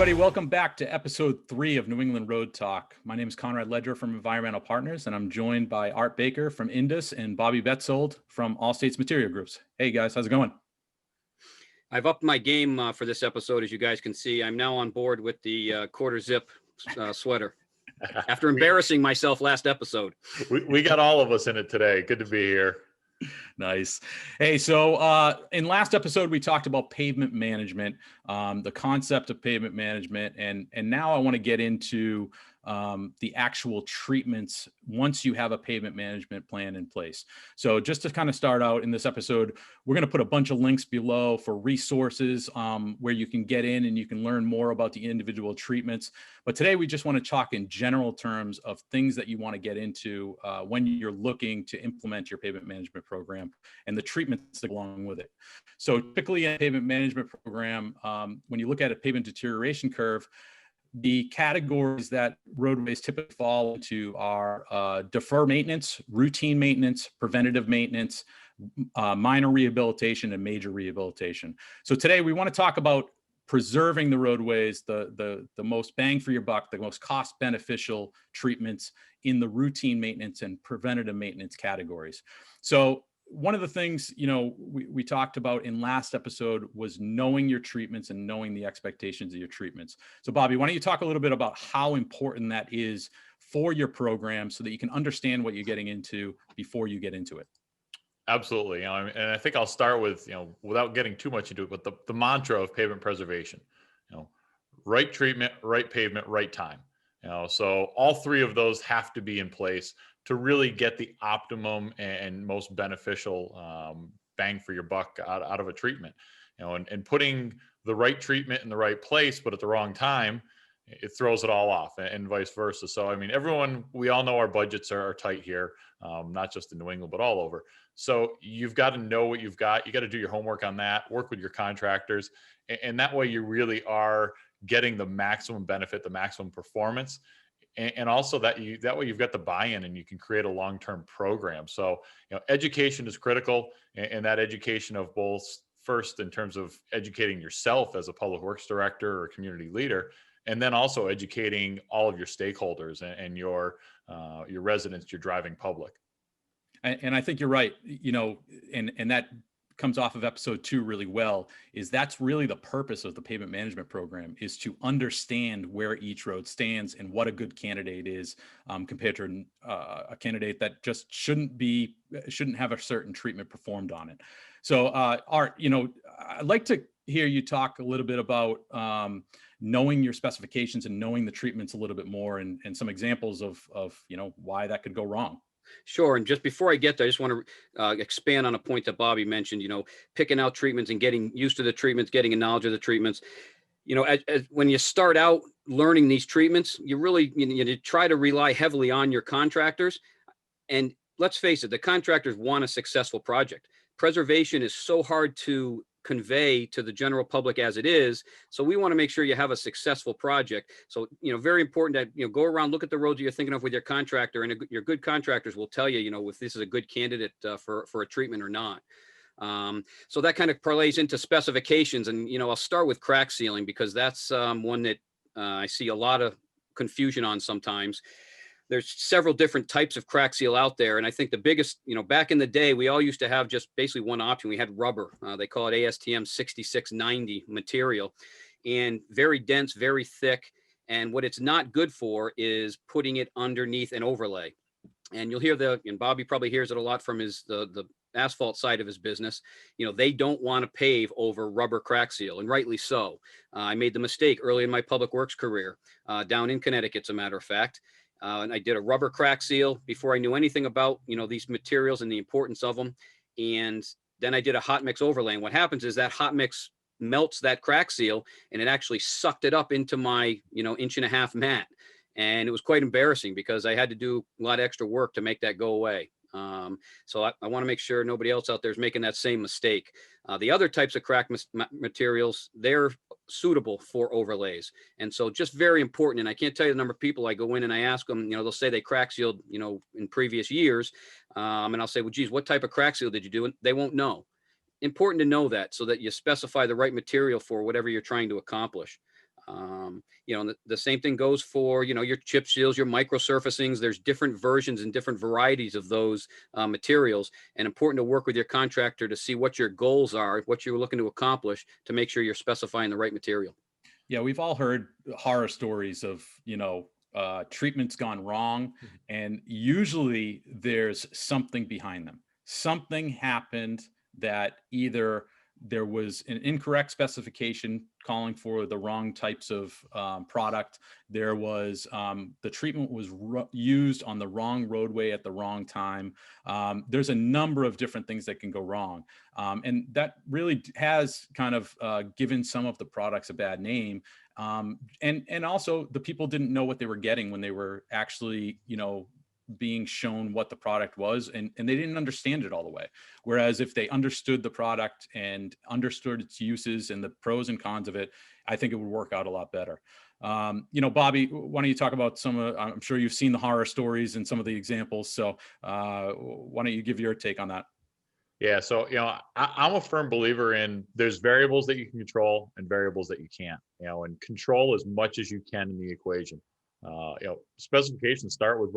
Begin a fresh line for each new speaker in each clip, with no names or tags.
everybody. Welcome back to episode 3 of New England Road Talk. My name is Conrad Leger from Environmental Partners, and I'm joined by Art Baker from Indus and Bobby Betsold from All States Material Groups. Hey guys, how's it going?
I've upped my game for this episode. As you guys can see, I'm now on board with the quarter zip sweater after embarrassing myself last episode.
We got all of us in it today. Good to be here.
Nice. Hey, so in last episode, we talked about pavement management, the concept of pavement management, and now I want to get into the actual treatments once you have a pavement management plan in place. So just to kind of start out in this episode, we're going to put a bunch of links below for resources where you can get in and you can learn more about the individual treatments. But today we just want to talk in general terms of things that you want to get into when you're looking to implement your pavement management program and the treatments that go along with it. So typically in a pavement management program, when you look at a pavement deterioration curve, the categories that roadways typically fall into are defer maintenance, routine maintenance, preventative maintenance, minor rehabilitation, and major rehabilitation. So today we want to talk about preserving the roadways, the most bang for your buck, the most cost beneficial treatments in the routine maintenance and preventative maintenance categories. So one of the things, we talked about in last episode was knowing your treatments and knowing the expectations of your treatments. So Bobby, why don't you talk a little bit about how important that is for your program so that you can understand what you're getting into before you get into it?
Absolutely. And I think I'll start with, without getting too much into it, but the mantra of pavement preservation, right treatment, right pavement, right time. So all three of those have to be in place to really get the optimum and most beneficial bang for your buck out of a treatment. And putting the right treatment in the right place, but at the wrong time, it throws it all off, and vice versa. So, I mean, we all know our budgets are tight here, not just in New England, but all over. So you've got to know what you've got. You got to do your homework on that, work with your contractors. And that way you really are getting the maximum benefit, the maximum performance. And also that way you've got the buy-in and you can create a long-term program. So, education is critical, and that education of both first in terms of educating yourself as a public works director or community leader, and then also educating all of your stakeholders and your residents, your driving public.
And I think you're right, and that comes off of episode 2 really well, is that's really the purpose of the pavement management program, is to understand where each road stands and what a good candidate is compared to a candidate that just shouldn't have a certain treatment performed on it. So Art, I'd like to hear you talk a little bit about knowing your specifications and knowing the treatments a little bit more, and some examples of why that could go wrong.
Sure. And just before I get there, I just want to expand on a point that Bobby mentioned, picking out treatments and getting used to the treatments, getting a knowledge of the treatments. When you start out learning these treatments, you really, you try to rely heavily on your contractors. And let's face it, the contractors want a successful project. Preservation is so hard to convey to the general public as it is. So we want to make sure you have a successful project. So, very important that, go around, look at the roads that you're thinking of with your contractor, and your good contractors will tell you, if this is a good candidate for a treatment or not. So that kind of parlays into specifications. And, I'll start with crack sealing because that's one that I see a lot of confusion on sometimes. There's several different types of crack seal out there. And I think the biggest, back in the day, we all used to have just basically one option. We had rubber. They call it ASTM 6690 material, and very dense, very thick. And what it's not good for is putting it underneath an overlay. And you'll hear and Bobby probably hears it a lot from the asphalt side of his business. They don't want to pave over rubber crack seal, and rightly so. I made the mistake early in my public works career down in Connecticut, as a matter of fact. And I did a rubber crack seal before I knew anything about, these materials and the importance of them. And then I did a hot mix overlay. And what happens is that hot mix melts that crack seal, and it actually sucked it up into my, 1.5-inch mat. And it was quite embarrassing because I had to do a lot of extra work to make that go away. So I want to make sure nobody else out there is making that same mistake. The other types of crack materials, they're suitable for overlays. And so just very important. And I can't tell you the number of people I go in and I ask them, they'll say they crack sealed, in previous years. And I'll say, well, geez, what type of crack seal did you do? And they won't know. Important to know that so that you specify the right material for whatever you're trying to accomplish. You know, the same thing goes for, you know, your chip seals, your micro surfacings. There's different versions and different varieties of those materials, and important to work with your contractor to see what your goals are, what you're looking to accomplish, to make sure you're specifying the right material.
Yeah, we've all heard horror stories of, treatments gone wrong, and usually there's something behind them. Something happened that either there was an incorrect specification calling for the wrong types of product. There was the treatment was used on the wrong roadway at the wrong time. There's a number of different things that can go wrong. And that really has kind of given some of the products a bad name. And also the people didn't know what they were getting when they were actually, being shown what the product was, and they didn't understand it all the way. Whereas if they understood the product and understood its uses and the pros and cons of it, I think it would work out a lot better. Bobby, why don't you talk about I'm sure you've seen the horror stories and some of the examples. So why don't you give your take on that?
Yeah. So, I'm a firm believer in there's variables that you can control and variables that you can't, and control as much as you can in the equation. Specifications start with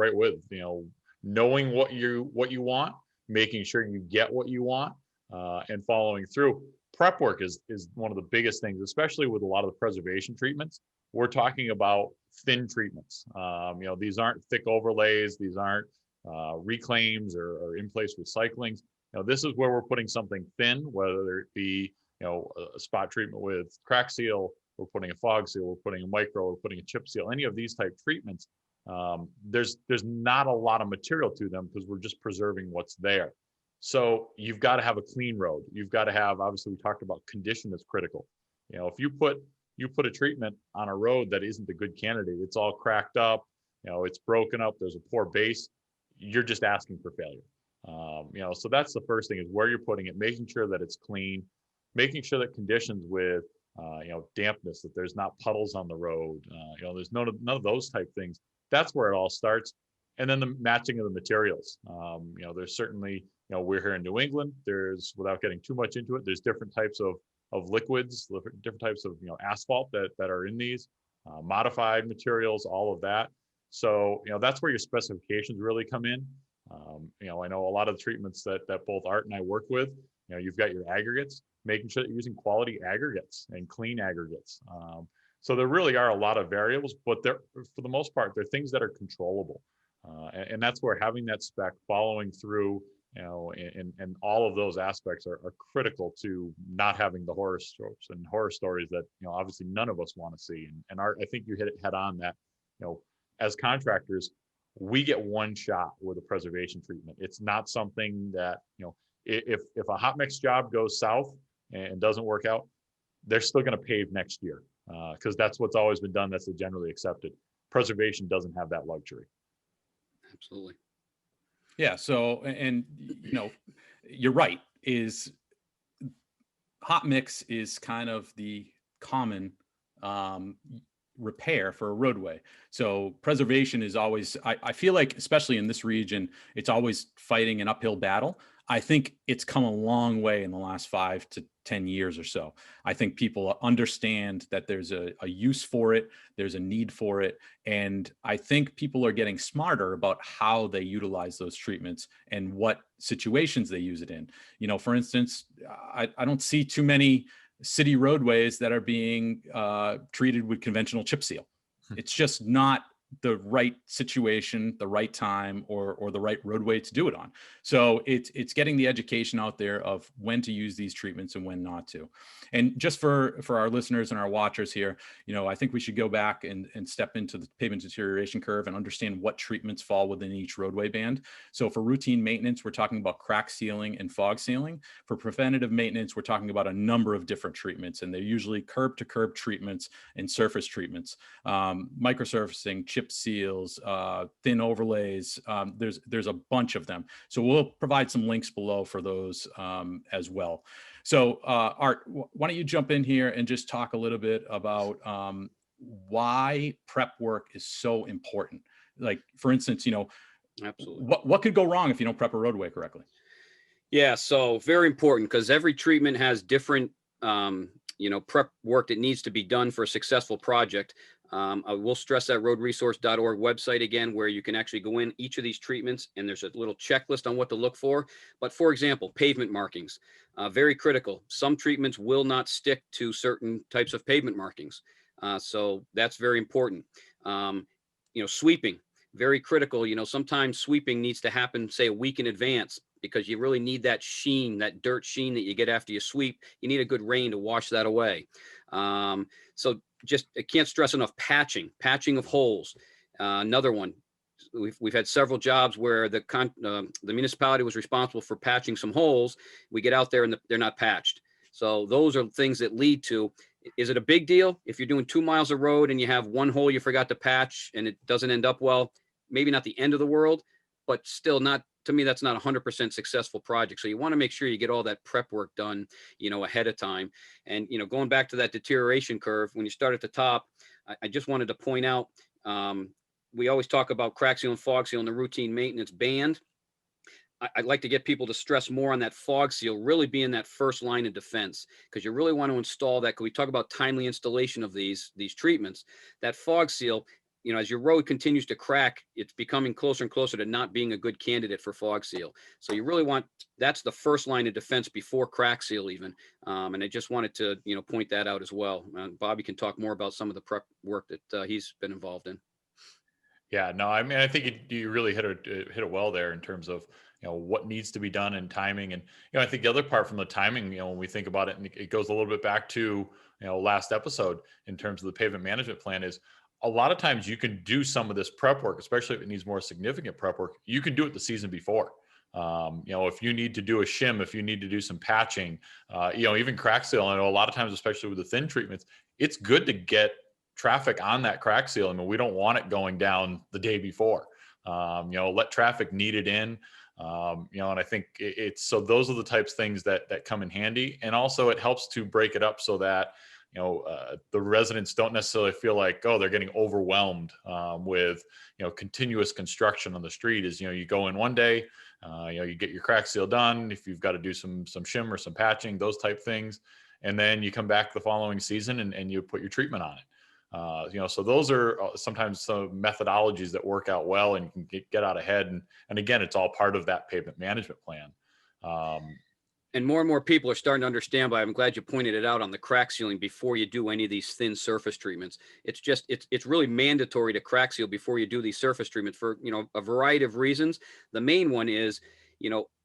knowing what you want, making sure you get what you want, and following through. Prep work is one of the biggest things, especially with a lot of the preservation treatments. We're talking about thin treatments. These aren't thick overlays. These aren't reclaims or in-place recyclings. This is where we're putting something thin, whether it be, a spot treatment with crack seal, we're putting a fog seal, we're putting a micro, we're putting a chip seal, any of these type treatments. There's not a lot of material to them because we're just preserving what's there. So you've got to have a clean road. You've got to have, obviously we talked about condition is critical. If you put a treatment on a road that isn't a good candidate, it's all cracked up, it's broken up, there's a poor base, you're just asking for failure. So that's the first thing, is where you're putting it, making sure that it's clean, making sure that conditions with, dampness, that there's not puddles on the road, there's none of those type things. That's where it all starts. And then the matching of the materials. There's certainly, we're here in New England, there's, without getting too much into it, there's different types of liquids, different types of, asphalt that are in these, modified materials, all of that. So, that's where your specifications really come in. I know a lot of the treatments that both Art and I work with, you've got your aggregates, making sure that you're using quality aggregates and clean aggregates. So there really are a lot of variables, but they're, for the most part, they're things that are controllable. And that's where having that spec, following through, and all of those aspects are critical to not having the horror stories that, obviously none of us want to see. And Art, I think you hit it head on that, as contractors, we get one shot with a preservation treatment. It's not something that, if a hot mix job goes south and doesn't work out, they're still going to pave next year, because that's what's always been done. That's generally accepted. Preservation doesn't have that luxury.
Absolutely.
Yeah. So, and you're right, is hot mix is kind of the common repair for a roadway. So preservation is always, I feel like, especially in this region, it's always fighting an uphill battle. I think it's come a long way in the last 5 to 10 years or so. I think people understand that there's a use for it, there's a need for it, and I think people are getting smarter about how they utilize those treatments and what situations they use it in. For instance, I don't see too many city roadways that are being treated with conventional chip seal. It's just not the right situation, the right time, or the right roadway to do it on. So it's getting the education out there of when to use these treatments and when not to. And just for our listeners and our watchers here, I think we should go back and step into the pavement deterioration curve and understand what treatments fall within each roadway band. So for routine maintenance, we're talking about crack sealing and fog sealing. For preventative maintenance, we're talking about a number of different treatments, and they're usually curb to curb treatments and surface treatments, microsurfacing, chip seals, thin overlays. There's a bunch of them. So we'll provide some links below for those as well. So Art, why don't you jump in here and just talk a little bit about why prep work is so important? Like, for instance,
Absolutely.
What could go wrong if you don't prep a roadway correctly?
Yeah, so very important, because every treatment has different prep work that needs to be done for a successful project. I will stress that roadresource.org website again, where you can actually go in each of these treatments and there's a little checklist on what to look for. But for example, pavement markings, very critical. Some treatments will not stick to certain types of pavement markings. So that's very important. Sweeping, very critical. Sometimes sweeping needs to happen, say, a week in advance, because you really need that sheen, that dirt sheen that you get after you sweep. You need a good rain to wash that away. So just, I can't stress enough, patching of holes. Another one, we've had several jobs where the municipality was responsible for patching some holes. We get out there and they're not patched. So those are things that lead to, is it a big deal if you're doing 2 miles of road and you have one hole you forgot to patch and it doesn't end up well? Maybe not the end of the world, but still not, to me, that's not a 100% successful project. So you want to make sure you get all that prep work done, ahead of time. And, going back to that deterioration curve, when you start at the top, I just wanted to point out, we always talk about crack seal and fog seal and the routine maintenance band. I'd like to get people to stress more on that fog seal really being that first line of defense, because you really want to install that. Because we talk about timely installation of these treatments, that fog seal, as your road continues to crack, it's becoming closer and closer to not being a good candidate for fog seal. So you really want, that's the first line of defense before crack seal even. And I just wanted to, point that out as well. Bobby can talk more about some of the prep work that he's been involved in.
Yeah, no, I mean, I think you really hit it well there in terms of, what needs to be done and timing. And, I think the other part from the timing, when we think about it, and it goes a little bit back to, last episode in terms of the pavement management plan, is a lot of times you can do some of this prep work, especially if it needs more significant prep work. You can do it the season before. If you need to do a shim, if you need to do some patching, even crack seal. I know a lot of times, especially with the thin treatments, it's good to get traffic on that crack seal. I mean, we don't want it going down the day before. Let traffic knead it in. And I think so those are the types of things that come in handy. And also it helps to break it up so that, the residents don't necessarily feel like, oh, they're getting overwhelmed with, continuous construction on the street. Is, you go in one day, you get your crack seal done. If you've got to do some shim or some patching, those type things. And then you come back the following season and you put your treatment on it. So those are sometimes some methodologies that work out well and can get out ahead. And again, it's all part of that pavement management plan.
And more people are starting to understand, but I'm glad you pointed it out on the crack sealing before you do any of these thin surface treatments. It's really mandatory to crack seal before you do these surface treatments for, a variety of reasons. The main one is,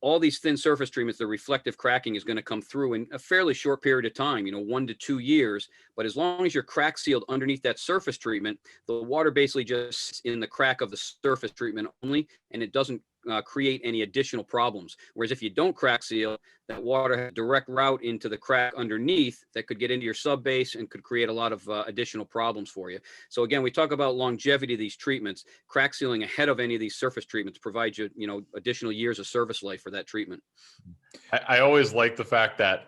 all these thin surface treatments, the reflective cracking is going to come through in a fairly short period of time, 1 to 2 years. But as long as you're crack sealed underneath that surface treatment, the water basically just sits in the crack of the surface treatment only, and it doesn't create any additional problems. Whereas if you don't crack seal, that water has a direct route into the crack underneath that could get into your sub base and could create a lot of additional problems for you. So again, we talk about longevity of these treatments. Crack sealing ahead of any of these surface treatments provides you, additional years of service life for that treatment.
I always like the fact that,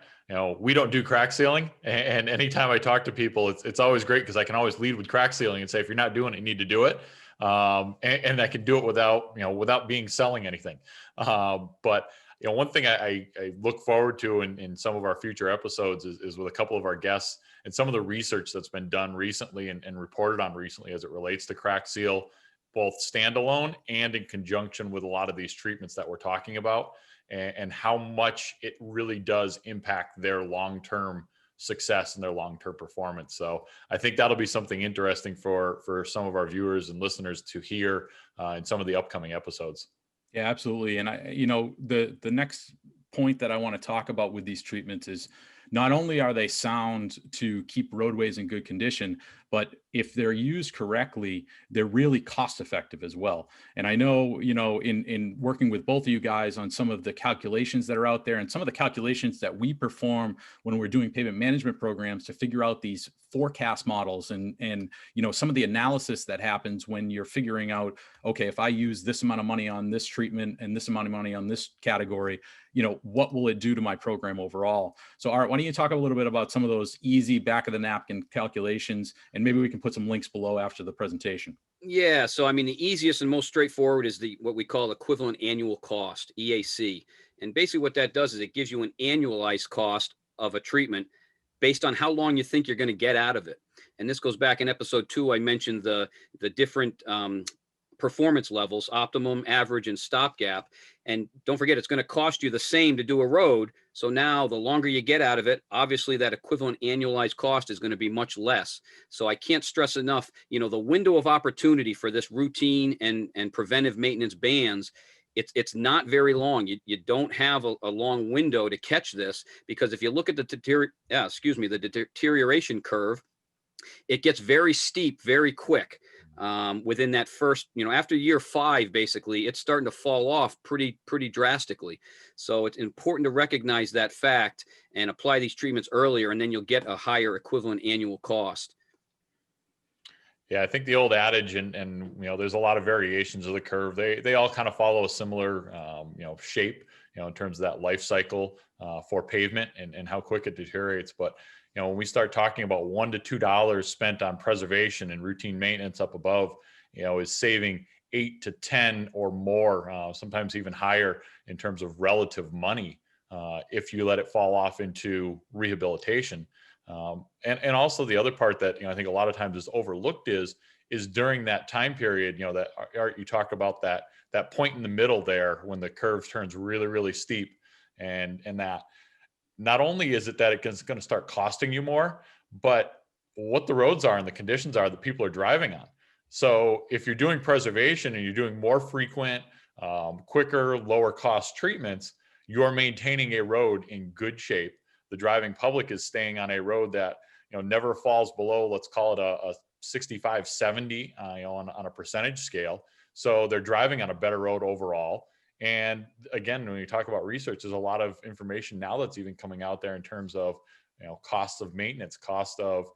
we don't do crack sealing, and anytime I talk to people, it's always great because I can always lead with crack sealing and say, if you're not doing it, you need to do it. And I can do it without being selling anything. But one thing I look forward to in some of our future episodes is with a couple of our guests and some of the research that's been done recently and reported on recently as it relates to crack seal, both standalone and in conjunction with a lot of these treatments that we're talking about, and how much it really does impact their long-term success and their long-term performance. So I think that'll be something interesting for some of our viewers and listeners to hear in some of the upcoming episodes.
Yeah, absolutely. And the next point that I want to talk about with these treatments is not only are they sound to keep roadways in good condition, but if they're used correctly, they're really cost effective as well. And I know, in working with both of you guys on some of the calculations that are out there and some of the calculations that we perform when we're doing pavement management programs to figure out these forecast models and some of the analysis that happens when you're figuring out, okay, if I use this amount of money on this treatment and this amount of money on this category, what will it do to my program overall? So Art, why don't you talk a little bit about some of those easy back of the napkin calculations, and maybe we can put some links below after the presentation.
Yeah, so I mean, the easiest and most straightforward is what we call equivalent annual cost, EAC. And basically what that does is it gives you an annualized cost of a treatment based on how long you think you're going to get out of it. And this goes back in episode 2. I mentioned the different performance levels: optimum, average, and stopgap. And don't forget, it's going to cost you the same to do a road. So now the longer you get out of it, obviously that equivalent annualized cost is going to be much less. So I can't stress enough, the window of opportunity for this routine and preventive maintenance bans, it's not very long. You don't have a long window to catch this, because if you look at the deterioration curve, it gets very steep very quick. Within that first, after year 5, basically, it's starting to fall off pretty drastically. So it's important to recognize that fact and apply these treatments earlier, and then you'll get a higher equivalent annual cost.
Yeah, I think the old adage, and there's a lot of variations of the curve. They all kind of follow a similar shape, in terms of that life cycle for pavement and how quick it deteriorates. But when we start talking about $1 to $2 spent on preservation and routine maintenance up above, is saving 8 to 10 or more, sometimes even higher in terms of relative money, if you let it fall off into rehabilitation. And also the other part that I think a lot of times is overlooked is during that time period, that Art, you talked about that point in the middle there when the curve turns really, really steep, and that not only is it that it's going to start costing you more, but what the roads are and the conditions are that people are driving on. So if you're doing preservation and you're doing more frequent, quicker, lower cost treatments, you're maintaining a road in good shape. The driving public is staying on a road that never falls below, let's call it a 65, 70 on a percentage scale. So they're driving on a better road overall. And again, when you talk about research, there's a lot of information now that's even coming out there in terms of costs of maintenance, cost of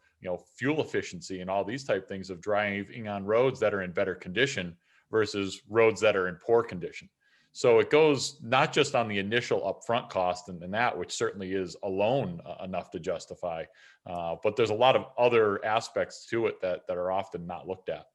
fuel efficiency, and all these type things of driving on roads that are in better condition versus roads that are in poor condition. So it goes not just on the initial upfront cost and that, which certainly is alone enough to justify, but there's a lot of other aspects to it that are often not looked at.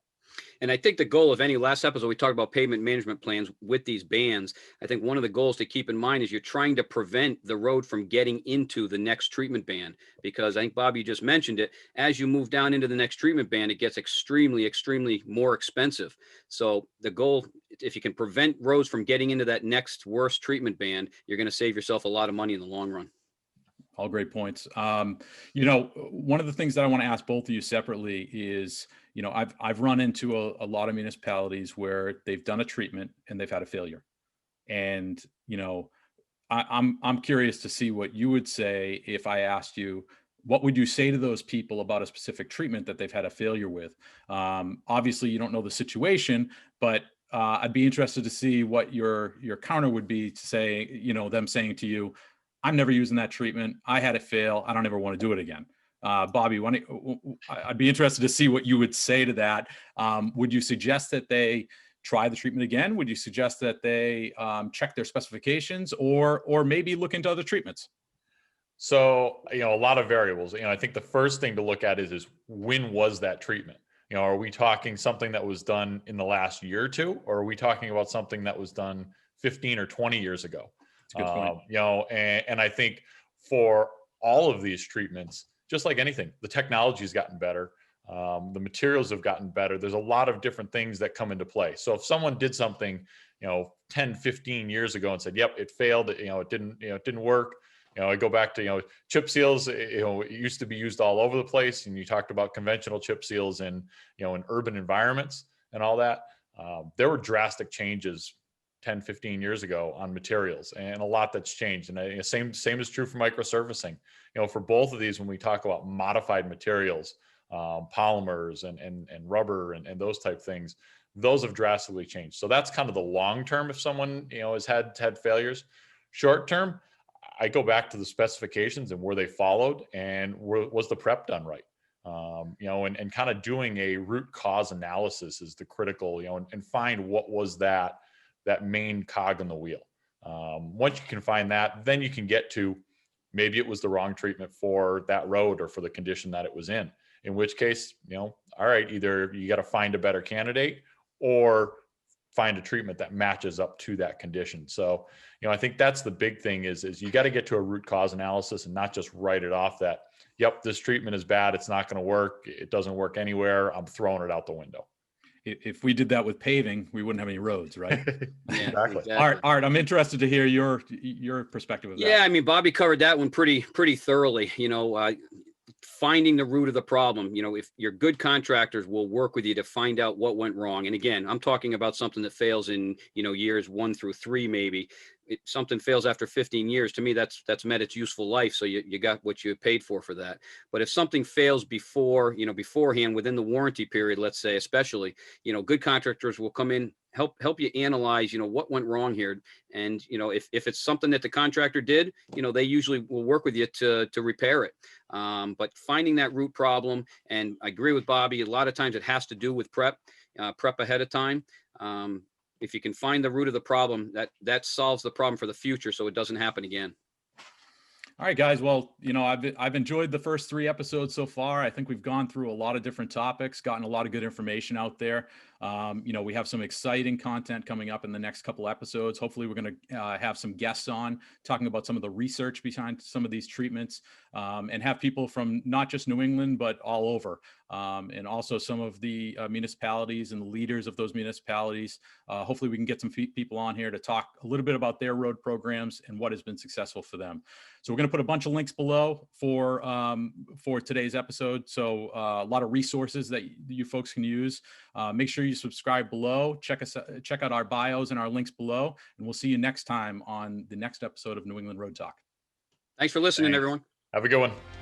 And I think the goal of any, last episode, we talked about pavement management plans with these bans. I think one of the goals to keep in mind is you're trying to prevent the road from getting into the next treatment ban, because I think, Bob, you just mentioned it. As you move down into the next treatment ban, it gets extremely, extremely more expensive. So the goal, if you can prevent roads from getting into that next worst treatment ban, you're going to save yourself a lot of money in the long run.
All great points. One of the things that I want to ask both of you separately is, I've run into a lot of municipalities where they've done a treatment and they've had a failure. And, I'm curious to see what you would say if I asked you, what would you say to those people about a specific treatment that they've had a failure with? Obviously, you don't know the situation, but I'd be interested to see what your counter would be to say, them saying to you, I'm never using that treatment. I had it fail. I don't ever want to do it again. Bobby, I'd be interested to see what you would say to that. Would you suggest that they try the treatment again? Would you suggest that they check their specifications or maybe look into other treatments?
So, a lot of variables. I think the first thing to look at is when was that treatment? Are we talking something that was done in the last year or two, or are we talking about something that was done 15 or 20 years ago?
That's a good point.
And I think for all of these treatments, just like anything, the technology has gotten better. The materials have gotten better. There's a lot of different things that come into play. So if someone did something, 10, 15 years ago and said, yep, it failed, it didn't work. I go back to, chip seals, it used to be used all over the place. And you talked about conventional chip seals in urban environments and all that. There were drastic changes 10, 15 years ago on materials, and a lot that's changed. And same is true for microsurfacing. For both of these, when we talk about modified materials, polymers and rubber and those type things, those have drastically changed. So that's kind of the long term. If someone, has had failures. Short term, I go back to the specifications and were they followed, and was the prep done right? And kind of doing a root cause analysis is the critical, and find what was that main cog in the wheel. Once you can find that, then you can get to maybe it was the wrong treatment for that road or for the condition that it was in which case, all right, either you got to find a better candidate or find a treatment that matches up to that condition. So, I think that's the big thing is you got to get to a root cause analysis and not just write it off that, yep, this treatment is bad. It's not going to work. It doesn't work anywhere. I'm throwing it out the window.
If we did that with paving, we wouldn't have any roads, right?
Yeah,
Exactly.
Art, I'm interested to hear your perspective of that.
Yeah, I mean, Bobby covered that one pretty thoroughly. Finding the root of the problem. If your good contractors will work with you to find out what went wrong. And again, I'm talking about something that fails in years 1 through 3, maybe. Something fails after 15 years. To me, that's met its useful life. So you got what you paid for that. But if something fails beforehand within the warranty period, let's say, especially, good contractors will come in, help you analyze, what went wrong here. And, if it's something that the contractor did, they usually will work with you to repair it. But finding that root problem, and I agree with Bobby, a lot of times it has to do with prep ahead of time. If you can find the root of the problem, that solves the problem for the future, so it doesn't happen again.
All right, guys. Well, I've enjoyed the first 3 episodes so far. I think we've gone through a lot of different topics, gotten a lot of good information out there. We have some exciting content coming up in the next couple episodes. Hopefully we're going to have some guests on talking about some of the research behind some of these treatments, and have people from not just New England, but all over. And also some of the municipalities and the leaders of those municipalities. Hopefully we can get some people on here to talk a little bit about their road programs and what has been successful for them. So we're going to put a bunch of links below for today's episode. So a lot of resources that you folks can use. Make sure you subscribe below. Check out our bios and our links below, and we'll see you next time on the next episode of New England Road Talk.
Thanks for listening, everyone.
Have a good one.